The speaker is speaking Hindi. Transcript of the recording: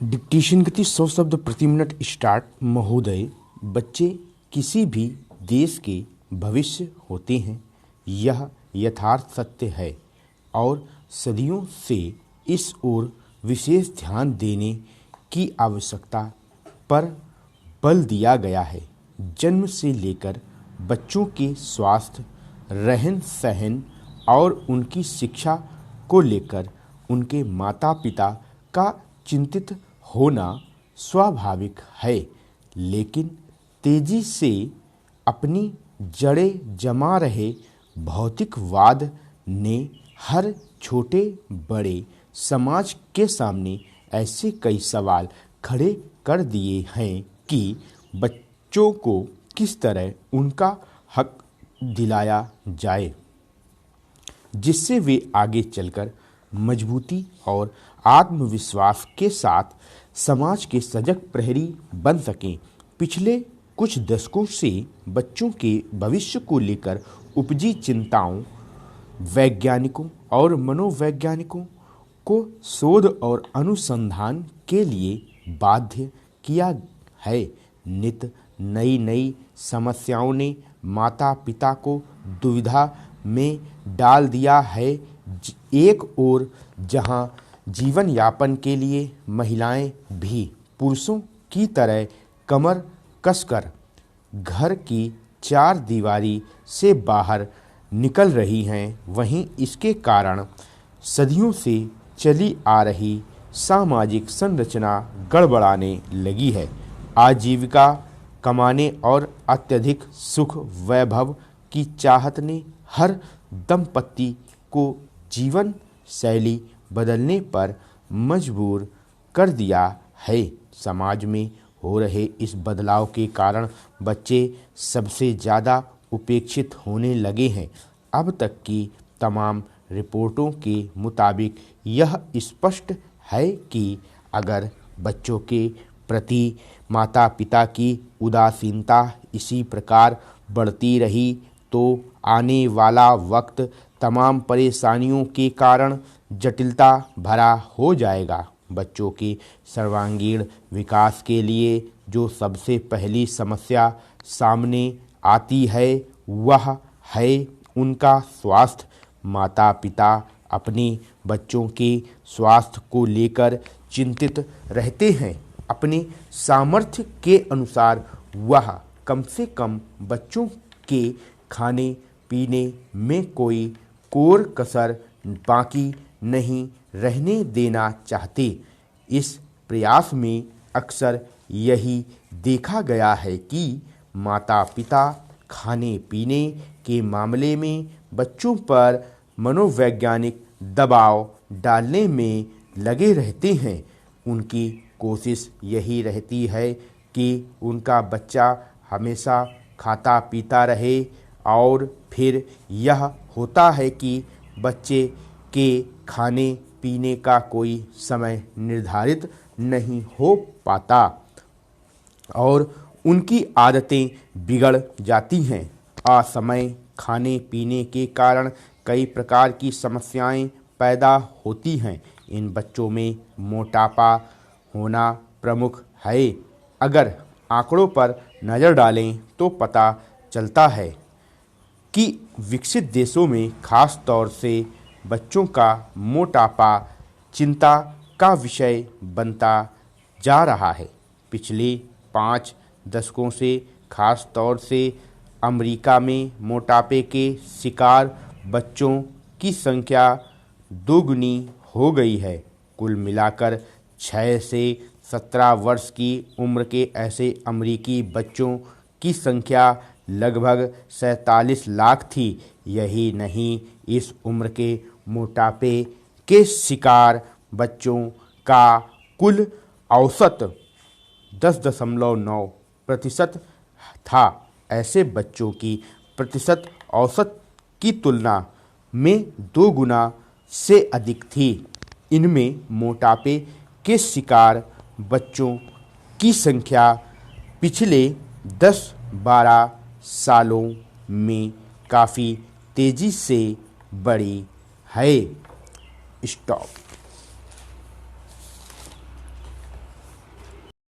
डिक्टेशन गति 100 शब्द प्रति मिनट स्टार्ट। महोदय, बच्चे किसी भी देश के भविष्य होते हैं, यह यथार्थ सत्य है और सदियों से इस ओर विशेष ध्यान देने की आवश्यकता पर बल दिया गया है। जन्म से लेकर बच्चों के स्वास्थ्य, रहन सहन और उनकी शिक्षा को लेकर उनके माता पिता का चिंतित होना स्वाभाविक है, लेकिन तेजी से अपनी जड़ें जमा रहे भौतिकवाद ने हर छोटे बड़े समाज के सामने ऐसे कई सवाल खड़े कर दिए हैं कि बच्चों को किस तरह उनका हक दिलाया जाए, जिससे वे आगे चलकर मजबूती और आत्मविश्वास के साथ समाज के सजग प्रहरी बन सकें। पिछले कुछ दशकों से बच्चों के भविष्य को लेकर उपजी चिंताओं वैज्ञानिकों और मनोवैज्ञानिकों को शोध और अनुसंधान के लिए बाध्य किया है। नित नई नई समस्याओं ने माता पिता को दुविधा में डाल दिया है। एक ओर जहां जीवन यापन के लिए महिलाएं भी पुरुषों की तरह कमर कसकर घर की चार दीवारी से बाहर निकल रही हैं, वहीं इसके कारण सदियों से चली आ रही सामाजिक संरचना गड़बड़ाने लगी है। आजीविका कमाने और अत्यधिक सुख वैभव की चाहत ने हर दंपति को जीवन शैली बदलने पर मजबूर कर दिया है। समाज में हो रहे इस बदलाव के कारण बच्चे सबसे ज़्यादा उपेक्षित होने लगे हैं। अब तक की तमाम रिपोर्टों के मुताबिक यह स्पष्ट है कि अगर बच्चों के प्रति माता पिता की उदासीनता इसी प्रकार बढ़ती रही तो आने वाला वक्त तमाम परेशानियों के कारण जटिलता भरा हो जाएगा। बच्चों के सर्वांगीण विकास के लिए जो सबसे पहली समस्या सामने आती है वह है उनका स्वास्थ्य। माता पिता अपने बच्चों के स्वास्थ्य को लेकर चिंतित रहते हैं। अपने सामर्थ्य के अनुसार वह कम से कम बच्चों के खाने पीने में कोई कोर कसर बाकी नहीं रहने देना चाहते। इस प्रयास में अक्सर यही देखा गया है कि माता पिता खाने पीने के मामले में बच्चों पर मनोवैज्ञानिक दबाव डालने में लगे रहते हैं। उनकी कोशिश यही रहती है कि उनका बच्चा हमेशा खाता पीता रहे और फिर यह होता है कि बच्चे के खाने पीने का कोई समय निर्धारित नहीं हो पाता और उनकी आदतें बिगड़ जाती हैं। असमय खाने पीने के कारण कई प्रकार की समस्याएं पैदा होती हैं। इन बच्चों में मोटापा होना प्रमुख है। अगर आंकड़ों पर नज़र डालें तो पता चलता है कि विकसित देशों में खास तौर से बच्चों का मोटापा चिंता का विषय बनता जा रहा है। पिछले 5 दशकों से खास तौर से अमेरिका में मोटापे के शिकार बच्चों की संख्या दोगुनी हो गई है। कुल मिलाकर 6 से 17 वर्ष की उम्र के ऐसे अमेरिकी बच्चों की संख्या लगभग 47 लाख थी। यही नहीं, इस उम्र के मोटापे के शिकार बच्चों का कुल औसत 10.9% था। ऐसे बच्चों की प्रतिशत औसत की तुलना में 2 गुना से अधिक थी। इनमें मोटापे के शिकार बच्चों की संख्या पिछले 10-12 सालों में काफ़ी तेज़ी से बढ़ी है। स्टॉप।